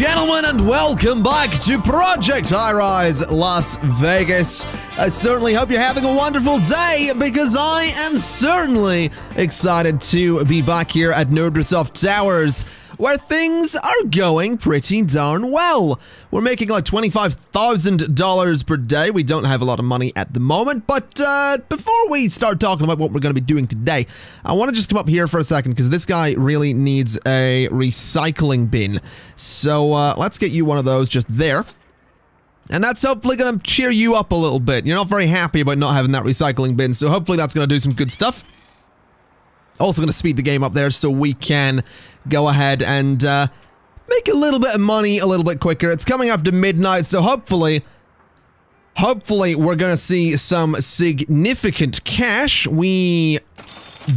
gentlemen, and welcome back to Project Highrise Las Vegas. I certainly hope you're having a wonderful day, because I am certainly excited to be back here at Nerdsoft Towers, where things are going pretty darn well. We're making like $25,000 per day. We don't have a lot of money at the moment, but before we start talking about what we're going to be doing today, I want to just come up here for a second, because this guy really needs a recycling bin. So let's get you one of those just there. And that's hopefully going to cheer you up a little bit. You're not very happy about not having that recycling bin, so hopefully that's going to do some good stuff. Also going to speed the game up there so we can go ahead and make a little bit of money a little bit quicker. It's coming up to midnight, so hopefully we're going to see some significant cash. We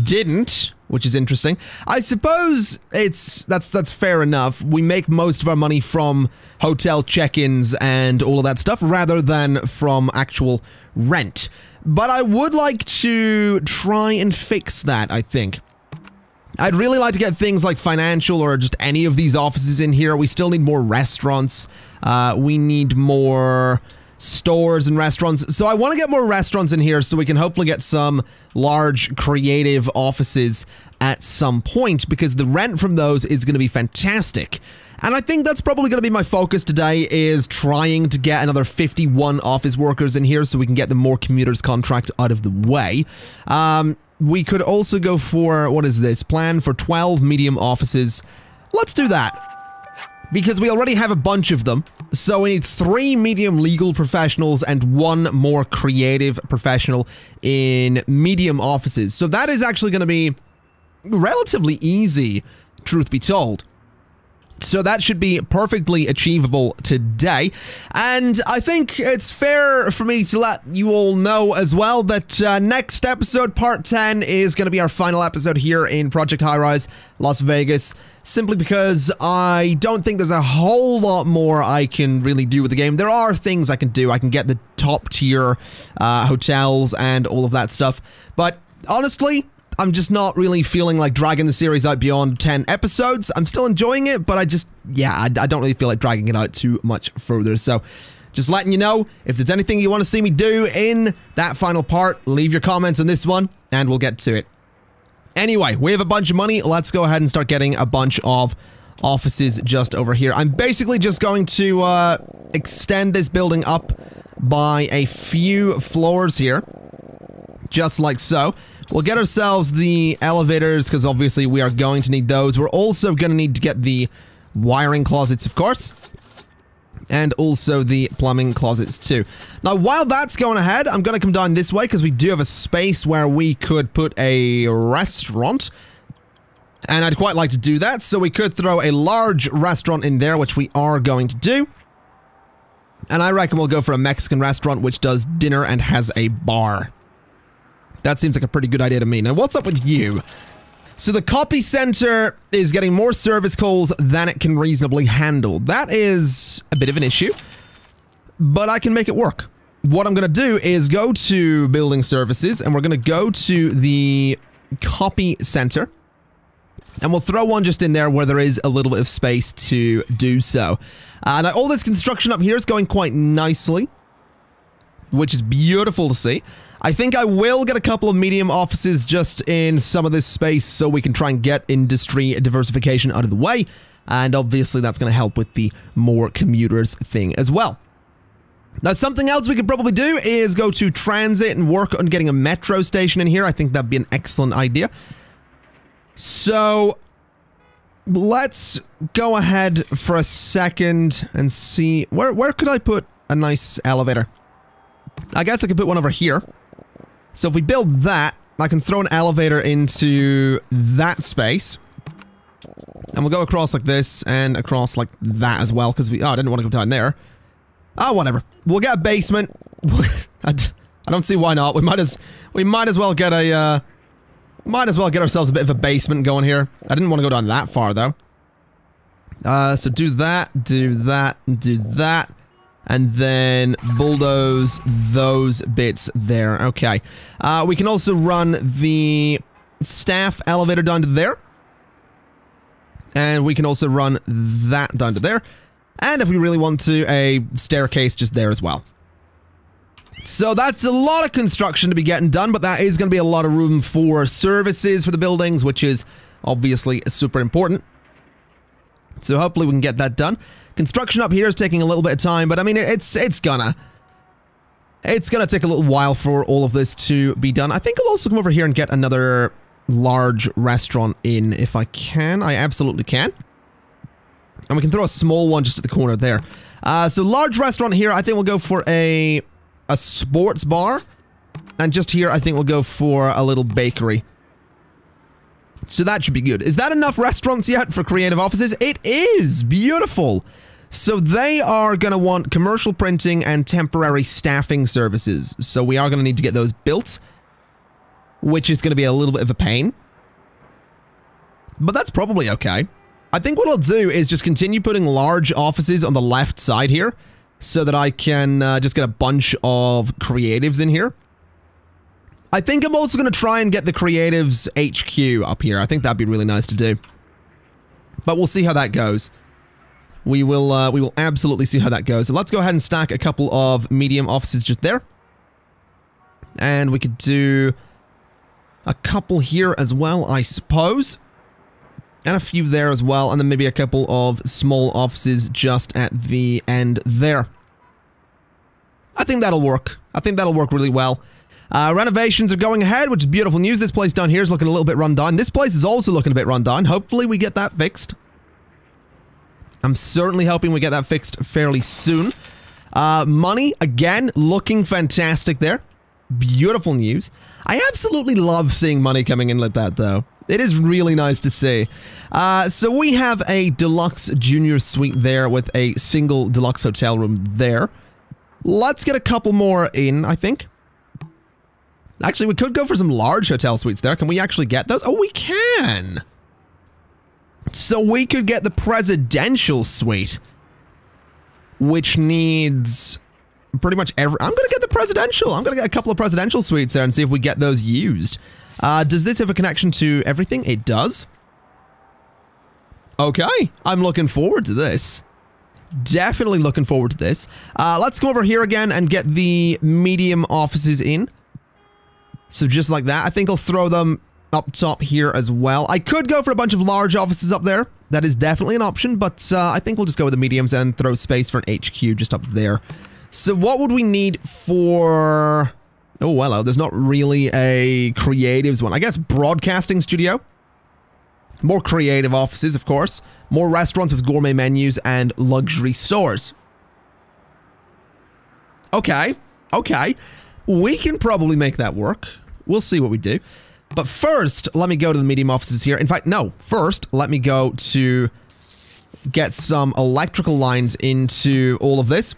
didn't, which is interesting. I suppose that's fair enough. We make most of our money from hotel check-ins and all of that stuff rather than from actual rent. But I would like to try and fix that, I think. I'd really like to get things like financial or just any of these offices in here. We still need more restaurants. We need more stores and restaurants. So I want to get more restaurants in here so we can hopefully get some large creative offices at some point, because the rent from those is going to be fantastic. And I think that's probably going to be my focus today, is trying to get another 51 office workers in here so we can get the more commuters contract out of the way. We could also go for, what is this? Plan for 12 medium offices. Let's do that, because we already have a bunch of them. So we need 3 medium legal professionals and 1 more creative professional in medium offices. So that is actually going to be relatively easy, truth be told. So that should be perfectly achievable today. And I think it's fair for me to let you all know as well that next episode, part 10, is going to be our final episode here in Project Highrise Las Vegas, simply because I don't think there's a whole lot more I can really do with the game. There are things I can do. I can get the top tier hotels and all of that stuff. But honestly, I'm just not really feeling like dragging the series out beyond 10 episodes. I'm still enjoying it, but I don't really feel like dragging it out too much further. So just letting you know, if there's anything you want to see me do in that final part, leave your comments on this one and we'll get to it. Anyway, we have a bunch of money. Let's go ahead and start getting a bunch of offices just over here. I'm basically just going to extend this building up by a few floors here, just like so. We'll get ourselves the elevators, because obviously we are going to need those. We're also going to need to get the wiring closets, of course, and also the plumbing closets too. Now, while that's going ahead, I'm going to come down this way, because we do have a space where we could put a restaurant, and I'd quite like to do that. So we could throw a large restaurant in there, which we are going to do. And I reckon we'll go for a Mexican restaurant, which does dinner and has a bar. That seems like a pretty good idea to me. Now, what's up with you? So the copy center is getting more service calls than it can reasonably handle. That is a bit of an issue, but I can make it work. What I'm going to do is go to building services, and we're going to go to the copy center, and we'll throw one just in there where there is a little bit of space to do so. Now, all this construction up here is going quite nicely, which is beautiful to see. I think I will get a couple of medium offices just in some of this space so we can try and get industry diversification out of the way. And obviously that's going to help with the more commuters thing as well. Now, something else we could probably do is go to transit and work on getting a metro station in here. I think that'd be an excellent idea. So let's go ahead for a second and see where could I put a nice elevator? I guess I could put one over here. So if we build that, I can throw an elevator into that space. And we'll go across like this and across like that as well, because I didn't want to go down there. Oh, whatever. We'll get a basement. I don't see why not. We might as well get a ourselves a bit of a basement going here. I didn't want to go down that far though. So do that, do that, do that. And then bulldoze those bits there. Okay. We can also run the staff elevator down to there. And we can also run that down to there. And if we really want to, a staircase just there as well. So that's a lot of construction to be getting done, but that is going to be a lot of room for services for the buildings, which is obviously super important. So hopefully we can get that done. Construction up here is taking a little bit of time, but I mean, it's gonna take a little while for all of this to be done. I think I'll also come over here and get another large restaurant in if I can. I absolutely can. And we can throw a small one just at the corner there. So large restaurant here, I think we'll go for a sports bar. And just here, I think we'll go for a little bakery. So that should be good. Is that enough restaurants yet for creative offices? It is! Beautiful! So they are going to want commercial printing and temporary staffing services. So we are going to need to get those built, which is going to be a little bit of a pain. But that's probably okay. I think what I'll do is just continue putting large offices on the left side here so that I can just get a bunch of creatives in here. I think I'm also going to try and get the creatives HQ up here. I think that'd be really nice to do. But we'll see how that goes. We will absolutely see how that goes. So let's go ahead and stack a couple of medium offices just there. And we could do a couple here as well, I suppose. And a few there as well. And then maybe a couple of small offices just at the end there. I think that'll work. I think that'll work really well. Renovations are going ahead, which is beautiful news. This place down here is looking a little bit run down. This place is also looking a bit run down. Hopefully we get that fixed. I'm certainly hoping we get that fixed fairly soon. Money, again, looking fantastic there. Beautiful news. I absolutely love seeing money coming in like that, though. It is really nice to see. So we have a deluxe junior suite there with a single deluxe hotel room there. Let's get a couple more in, I think. Actually, we could go for some large hotel suites there. Can we actually get those? Oh, we can! So we could get the presidential suite, which needs pretty much every... I'm going to get the presidential. I'm going to get a couple of presidential suites there and see if we get those used. Does this have a connection to everything? It does. Okay, I'm looking forward to this. Definitely looking forward to this. Let's go over here again and get the medium offices in. So just like that, I think I'll throw them up top here as well. I could go for a bunch of large offices up there. That is definitely an option, but I think we'll just go with the mediums and throw space for an HQ just up there. So what would we need for... Oh, well, there's not really a creatives one. I guess broadcasting studio. More creative offices, of course. More restaurants with gourmet menus and luxury stores. Okay, okay. We can probably make that work. We'll see what we do. But first, let me go to the medium offices here. In fact, no. First, let me go to get some electrical lines into all of this.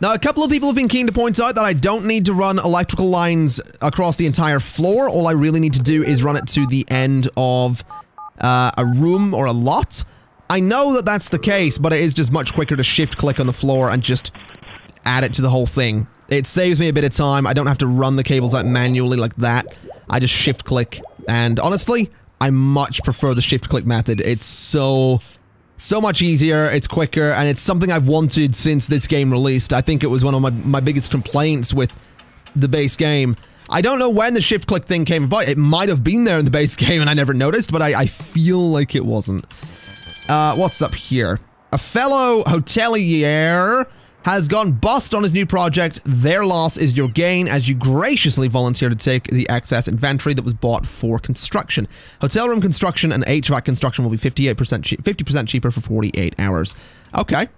Now, a couple of people have been keen to point out that I don't need to run electrical lines across the entire floor. All I really need to do is run it to the end of a room or a lot. I know that that's the case, but it is just much quicker to shift-click on the floor and just add it to the whole thing. It saves me a bit of time. I don't have to run the cables out manually like that. I just shift-click, and honestly, I much prefer the shift-click method. It's so much easier, it's quicker, and it's something I've wanted since this game released. I think it was one of my biggest complaints with the base game. I don't know when the shift-click thing came about. It might have been there in the base game and I never noticed, but I feel like it wasn't. What's up here? A fellow hotelier has gone bust on his new project. Their loss is your gain as you graciously volunteer to take the excess inventory that was bought for construction. Hotel room construction and HVAC construction will be 50% cheaper for 48 hours. Okay.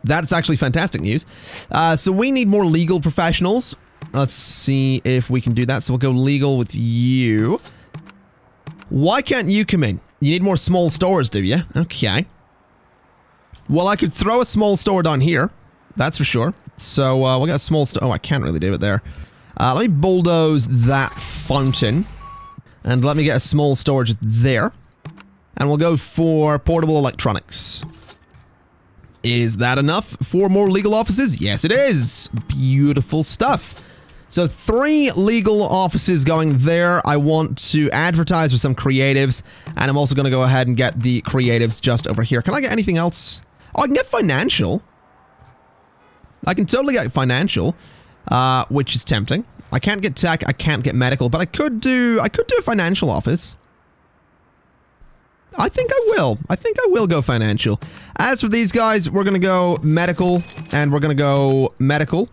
That's actually fantastic news. So we need more legal professionals. Let's see if we can do that. So we'll go legal with you. Why can't you come in? You need more small stores, do you? Okay. Well, I could throw a small store down here. That's for sure. So, we'll get a small store. Oh, I can't really do it there. Let me bulldoze that fountain. And let me get a small storage there. And we'll go for portable electronics. Is that enough for more legal offices? Yes, it is. Beautiful stuff. So 3 legal offices going there. I want to advertise for some creatives, and I'm also going to go ahead and get the creatives just over here. Can I get anything else? Oh, I can get financial. I can totally get financial, which is tempting. I can't get tech, I can't get medical, but I could do a financial office. I think I will. I think I will go financial. As for these guys, we're going to go medical, and we're going to go medical.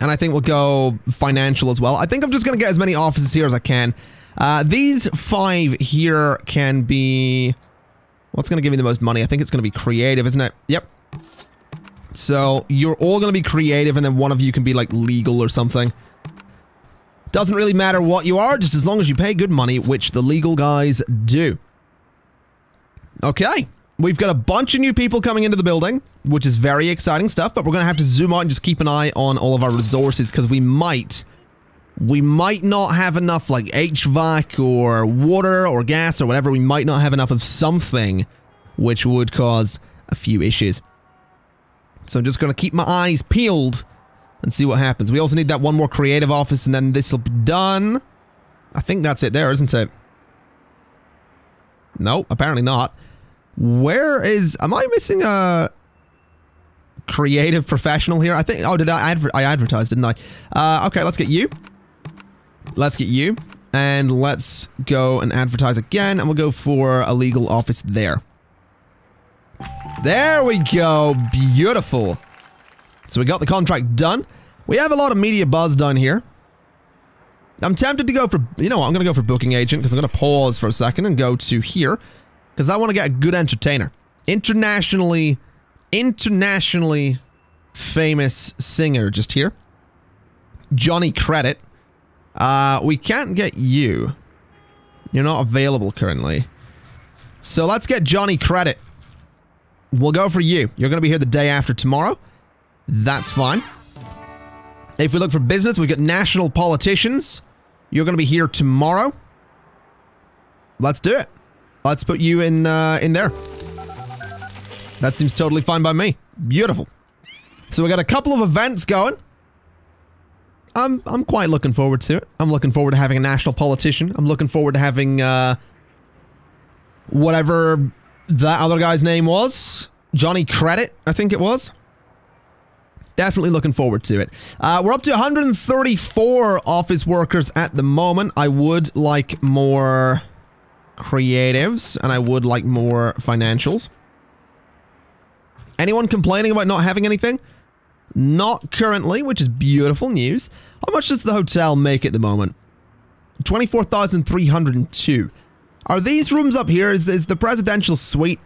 And I think we'll go financial as well. I think I'm just going to get as many offices here as I can. These 5 here can be... What's going to give me the most money? I think it's going to be creative, isn't it? Yep. So, you're all going to be creative, and then one of you can be, like, legal or something. Doesn't really matter what you are, just as long as you pay good money, which the legal guys do. Okay. We've got a bunch of new people coming into the building, which is very exciting stuff, but we're going to have to zoom out and just keep an eye on all of our resources, because we might not have enough, like, HVAC or water or gas or whatever. We might not have enough of something, which would cause a few issues. So I'm just going to keep my eyes peeled and see what happens. We also need that one more creative office, and then this will be done. I think that's it there, isn't it? No, apparently not. Where is... Am I missing a creative professional here? I think... Oh, did I advertised, didn't I? Okay, let's get you. Let's get you. And let's go and advertise again, and we'll go for a legal office there. There we go. Beautiful. So we got the contract done. We have a lot of media buzz done here. I'm tempted to go for... You know what? I'm going to go for booking agent, because I'm going to pause for a second and go to here. Because I want to get a good entertainer. Internationally famous singer just here. Johnny Credit. We can't get you. You're not available currently. So let's get Johnny Credit. We'll go for you. You're going to be here the day after tomorrow. That's fine. If we look for business, we've got national politicians. You're going to be here tomorrow. Let's do it. Let's put you in there. That seems totally fine by me. Beautiful. So we got a couple of events going. I'm quite looking forward to it. I'm looking forward to having a national politician. I'm looking forward to having whatever that other guy's name was. Johnny Credit, I think it was. Definitely looking forward to it. We're up to 134 office workers at the moment. I would like more creatives, and I would like more financials. Anyone complaining about not having anything? Not currently, which is beautiful news. How much does the hotel make at the moment? 24,302. Are these rooms up here? Is the presidential suite,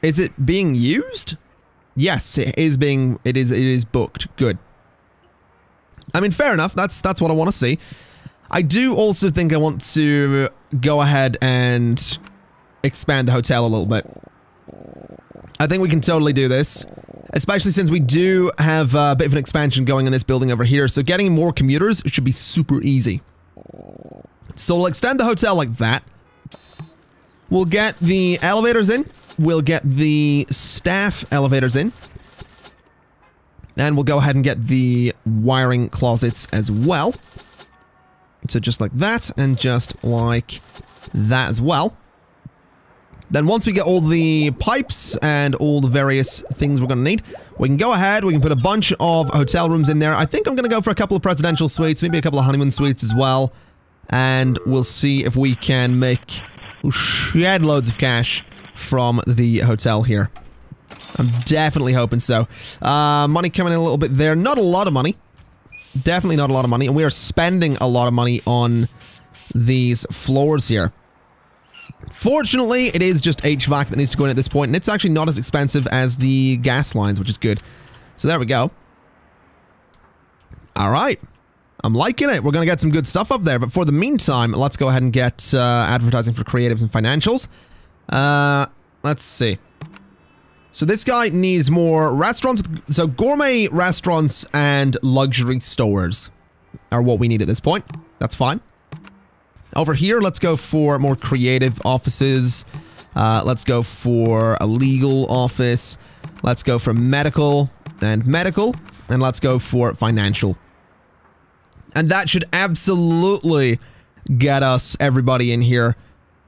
is it being used? Yes, it is being, it is booked. Good. I mean, fair enough. That's what I want to see. I do also think I want to go ahead and expand the hotel a little bit. I think we can totally do this, especially since we do have a bit of an expansion going in this building over here. So getting more commuters should be super easy. So we'll extend the hotel like that. We'll get the elevators in. We'll get the staff elevators in. And we'll go ahead and get the wiring closets as well. So just like that, and just like that as well. Then once we get all the pipes and all the various things we're going to need, we can go ahead, we can put a bunch of hotel rooms in there. I think I'm going to go for a couple of presidential suites, maybe a couple of honeymoon suites as well. And we'll see if we can make shed loads of cash from the hotel here. I'm definitely hoping so. Money coming in a little bit there. Not a lot of money. Definitely not a lot of money. And we are spending a lot of money on these floors here. Fortunately, it is just HVAC that needs to go in at this point, and it's actually not as expensive as the gas lines, which is good. So there we go. All right. I'm liking it. We're going to get some good stuff up there, but for the meantime, let's go ahead and get advertising for creatives and financials. Let's see. So this guy needs more restaurants. So gourmet restaurants and luxury stores are what we need at this point. That's fine. Over here, let's go for more creative offices. Let's go for a legal office. Let's go for medical and medical. And let's go for financial. And that should absolutely get us everybody in here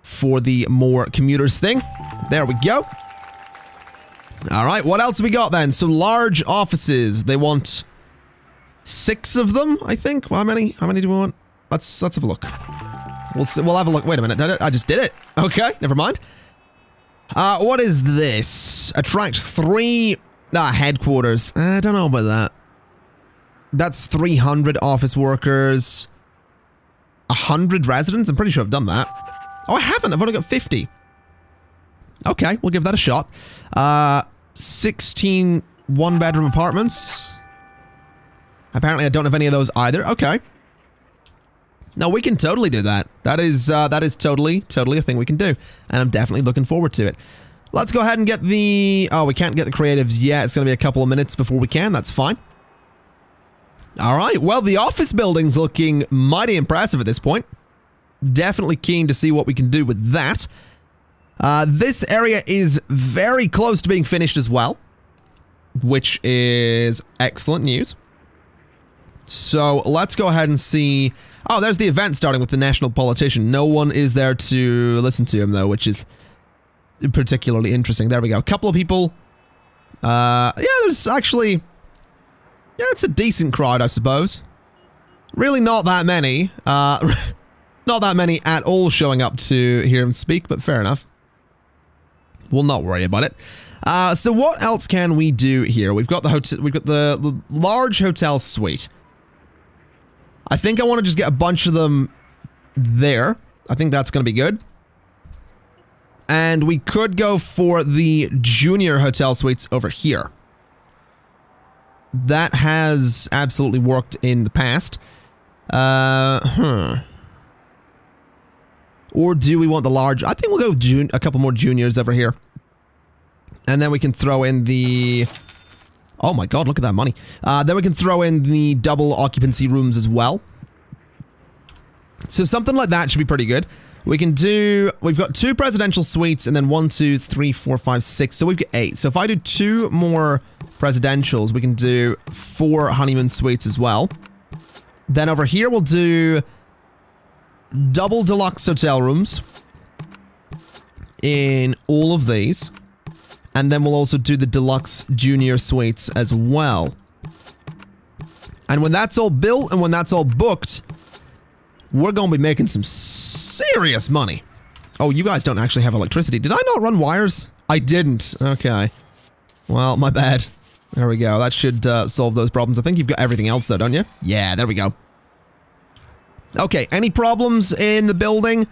for the more commuters thing. There we go. All right, what else we got then? Some large offices. They want 6 of them, I think. How many? How many do we want? Let's have a look. We'll see, we'll have a look. Wait a minute. I just did it. Okay, never mind. What is this? Attract 3 headquarters. I don't know about that. That's 300 office workers. 100 residents? I'm pretty sure I've done that. Oh, I haven't. I've only got 50. Okay, we'll give that a shot. 16 one-bedroom apartments. Apparently, I don't have any of those either. Okay. No, we can totally do that. That is totally a thing we can do. And I'm definitely looking forward to it. Let's go ahead and get the... Oh, we can't get the creatives yet. It's going to be a couple of minutes before we can. That's fine. All right. Well, the office building's looking mighty impressive at this point. Definitely keen to see what we can do with that. This area is very close to being finished as well, which is excellent news. So let's go ahead and see... Oh, there's the event starting with the national politician. No one is there to listen to him, though, which is particularly interesting. There we go. A couple of people. Yeah, there's actually... Yeah, it's a decent crowd, I suppose. Really not that many. Not that many at all showing up to hear him speak, but fair enough. We'll not worry about it. So what else can we do here? We've got the hotel. We've got the large hotel suite. I think I want to just get a bunch of them there. I think that's going to be good. And we could go for the junior hotel suites over here. That has absolutely worked in the past. Or do we want the large? I think we'll go a couple more juniors over here. And then we can throw in the... Oh my god, look at that money. Then we can throw in the double occupancy rooms as well. So something like that should be pretty good. We can do... We've got 2 presidential suites and then 1, 2, 3, 4, 5, 6. So we've got 8. So if I do 2 more presidentials, we can do 4 honeymoon suites as well. Then over here we'll do... double deluxe hotel rooms in all of these. And then we'll also do the deluxe junior suites as well. And when that's all built and when that's all booked, we're going to be making some serious money. Oh, you guys don't actually have electricity. Did I not run wires? I didn't. Okay. Well, my bad. There we go. That should solve those problems. I think you've got everything else though, don't you? Yeah, there we go. Okay, any problems in the building?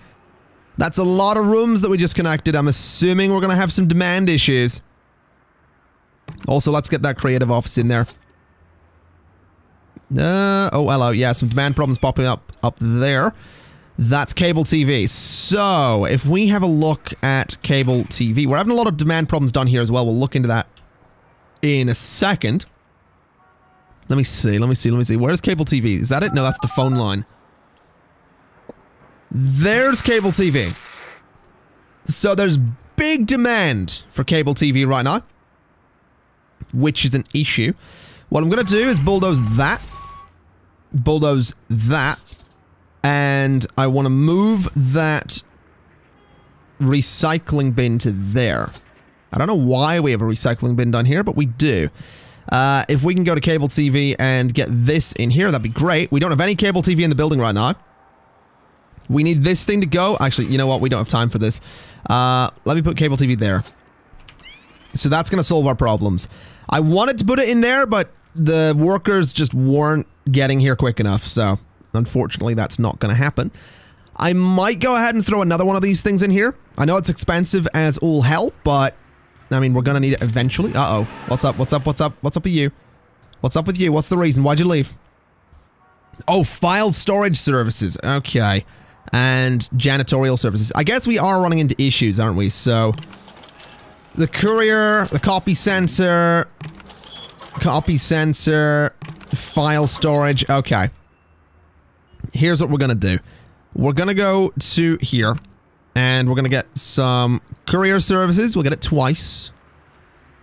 That's a lot of rooms that we just connected. I'm assuming we're going to have some demand issues. Also, let's get that creative office in there. Oh, hello. Yeah, some demand problems popping up there. That's cable TV. So, if we have a look at cable TV, we're having a lot of demand problems done here as well. We'll look into that in a second. Let me see. Where's cable TV? Is that it? No, that's the phone line. There's cable TV. So there's big demand for cable TV right now, which is an issue. What I'm going to do is bulldoze that, and I want to move that recycling bin to there. I don't know why we have a recycling bin down here, but we do. If we can go to cable TV and get this in here, that'd be great. We don't have any cable TV in the building right now. We need this thing to go. Actually, you know what? We don't have time for this. Let me put cable TV there. So that's going to solve our problems. I wanted to put it in there, but the workers just weren't getting here quick enough. So, unfortunately, that's not going to happen. I might go ahead and throw another one of these things in here. I know it's expensive as all hell, but, I mean, we're going to need it eventually. Uh-oh. What's up? What's up? What's up? What's up with you? What's up with you? What's the reason? Why'd you leave? Oh, file storage services. Okay. And janitorial services. I guess we are running into issues, aren't we? So, the courier, the copy sensor, file storage. Okay. Here's what we're going to do. We're going to go to here, and we're going to get some courier services. We'll get it twice.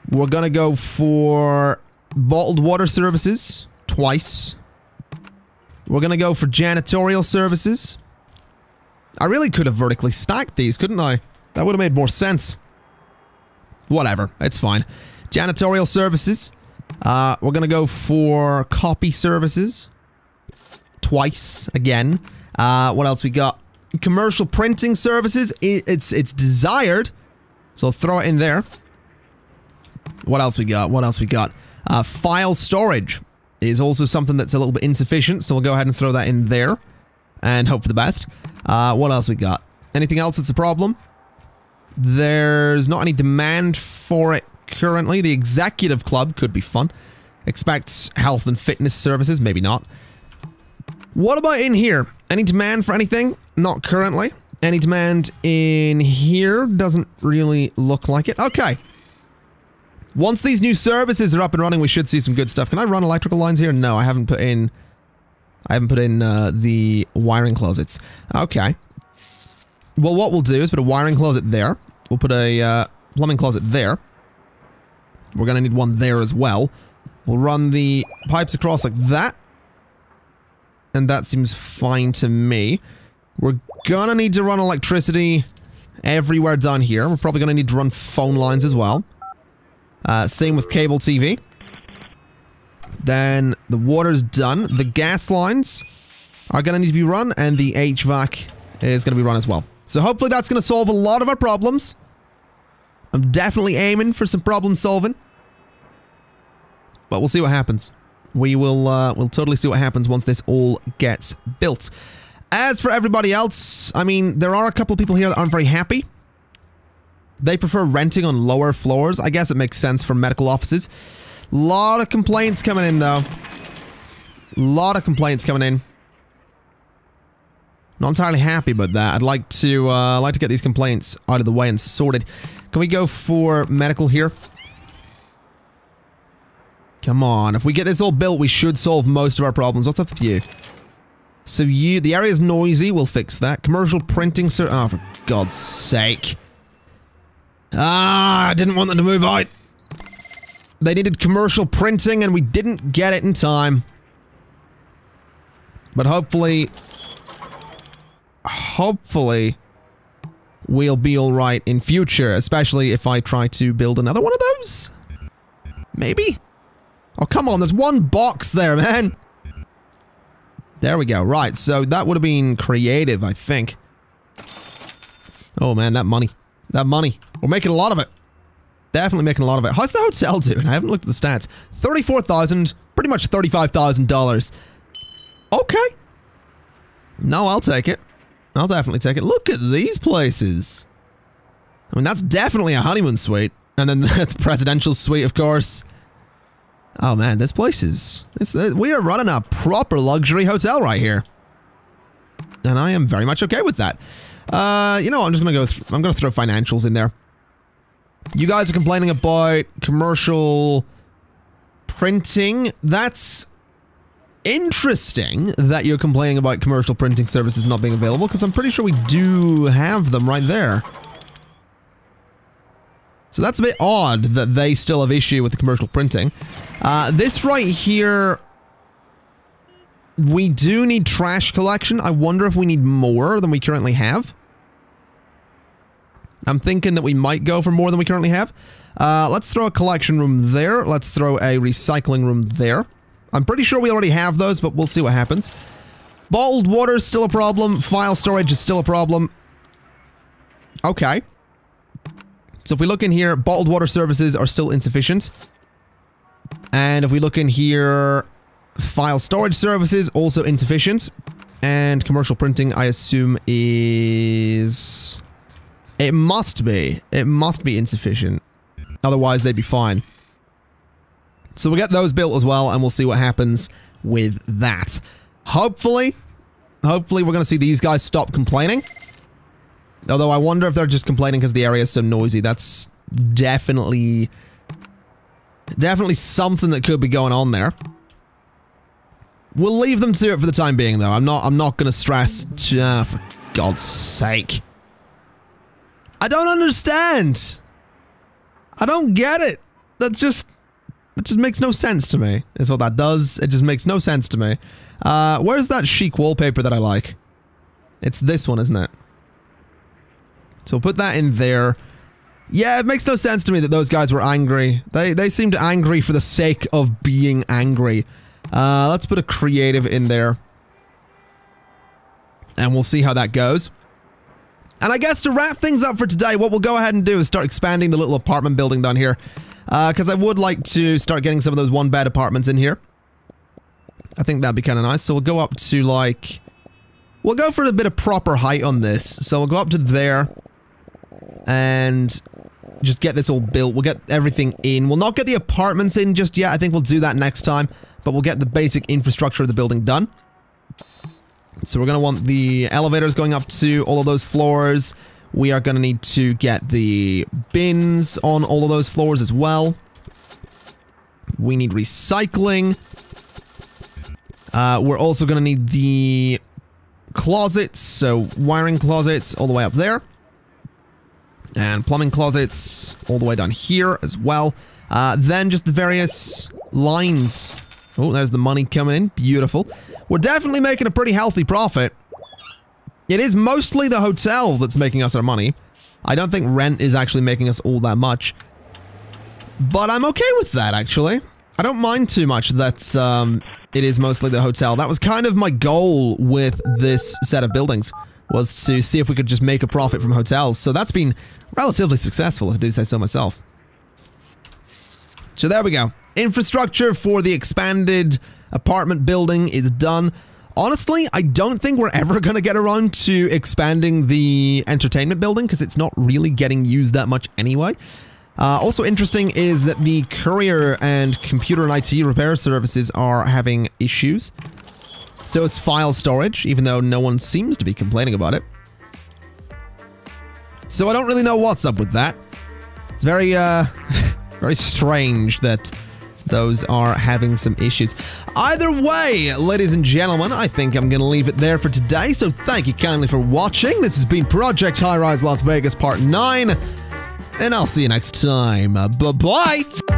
We're going to go for bottled water services twice. We're gonna go for janitorial services. I really could have vertically stacked these, couldn't I? That would have made more sense. Whatever, it's fine. Janitorial services. We're gonna go for copy services. Twice, again. What else we got? Commercial printing services. It's desired, so I'll throw it in there. What else we got? What else we got? File storage is also something that's a little bit insufficient, so we'll go ahead and throw that in there. And hope for the best. What else we got? Anything else that's a problem? There's not any demand for it currently. The executive club could be fun. Expects health and fitness services, maybe not. What about in here? Any demand for anything? Not currently. Any demand in here? Doesn't really look like it. Okay. Once these new services are up and running, we should see some good stuff. Can I run electrical lines here? No, I haven't put in the wiring closets. Okay. Well, what we'll do is put a wiring closet there. We'll put a plumbing closet there. We're gonna need one there as well. We'll run the pipes across like that. And that seems fine to me. We're gonna need to run electricity everywhere down here. We're probably gonna need to run phone lines as well. Same with cable TV. Then the water's done. The gas lines are going to need to be run, and the HVAC is going to be run as well. So hopefully that's going to solve a lot of our problems. I'm definitely aiming for some problem solving. But we'll see what happens. We'll totally see what happens once this all gets built. As for everybody else, I mean, there are a couple of people here that aren't very happy. They prefer renting on lower floors. I guess it makes sense for medical offices. Lot of complaints coming in, though. Lot of complaints coming in. Not entirely happy about that. I'd like to get these complaints out of the way and sorted. Can we go for medical here? Come on. If we get this all built, we should solve most of our problems. What's up with you? So the area's noisy. We'll fix that. Commercial printing, sir. Oh, for God's sake. I didn't want them to move out. They needed commercial printing and we didn't get it in time. But hopefully we'll be alright in future, especially if I try to build another one of those. Maybe? Oh, come on, there's one box there, man. There we go. Right, so that would have been creative, I think. Oh man, that money. That money. We're making a lot of it. Definitely making a lot of it. How's the hotel doing? I haven't looked at the stats. $34,000, pretty much $35,000. Okay. No, I'll take it. I'll definitely take it. Look at these places. I mean, that's definitely a honeymoon suite. And then the presidential suite, of course. Oh man, this place is... we are running a proper luxury hotel right here. And I am very much okay with that. You know, I'm just gonna I'm gonna throw financials in there. You guys are complaining about commercial printing. That's interesting that you're complaining about commercial printing services not being available, because I'm pretty sure we do have them right there. So that's a bit odd that they still have issue with the commercial printing. This right here, we do need trash collection. I wonder if we need more than we currently have. I'm thinking that we might go for more than we currently have. Let's throw a collection room there. Let's throw a recycling room there. I'm pretty sure we already have those, but we'll see what happens. Bottled water is still a problem. File storage is still a problem. Okay. So if we look in here, bottled water services are still insufficient. And if we look in here, file storage services also insufficient. And commercial printing, I assume, is... it must be. It must be insufficient. Otherwise, they'd be fine. So we'll get those built as well, and we'll see what happens with that. Hopefully we're going to see these guys stop complaining. Although I wonder if they're just complaining because the area is so noisy. That's definitely something that could be going on there. We'll leave them to it for the time being, though. I'm not going to stress. For God's sake. I don't understand. I don't get it. That just makes no sense to me, is what that does. It just makes no sense to me. Where's that chic wallpaper that I like? It's this one, isn't it? So we'll put that in there. Yeah, it makes no sense to me that those guys were angry. They seemed angry for the sake of being angry. Let's put a creative in there. And we'll see how that goes. And I guess to wrap things up for today, what we'll go ahead and do is start expanding the little apartment building down here. Because I would like to start getting some of those one-bed apartments in here. I think that'd be kind of nice. So we'll go up to like... We'll go for a bit of proper height on this. So we'll go up to there. And just get this all built. We'll get everything in. We'll not get the apartments in just yet. I think we'll do that next time. But we'll get the basic infrastructure of the building done. So we're going to want the elevators going up to all of those floors. We are going to need to get the bins on all of those floors as well. We need recycling. We're also going to need the closets, so wiring closets all the way up there. And plumbing closets all the way down here as well. Then just the various lines. Oh, there's the money coming in. Beautiful. We're definitely making a pretty healthy profit. It is mostly the hotel that's making us our money. I don't think rent is actually making us all that much. But I'm okay with that, actually. I don't mind too much that it is mostly the hotel. That was kind of my goal with this set of buildings, was to see if we could just make a profit from hotels. So that's been relatively successful, if I do say so myself. So there we go. Infrastructure for the expanded apartment building is done. Honestly, I don't think we're ever going to get around to expanding the entertainment building because it's not really getting used that much anyway. Also interesting is that the courier and computer and IT repair services are having issues. So is file storage, even though no one seems to be complaining about it. So I don't really know what's up with that. It's very, very strange that those are having some issues. Either way, ladies and gentlemen, I think I'm going to leave it there for today. So thank you kindly for watching. This has been Project Highrise Las Vegas Part 9. And I'll see you next time. Bye-bye!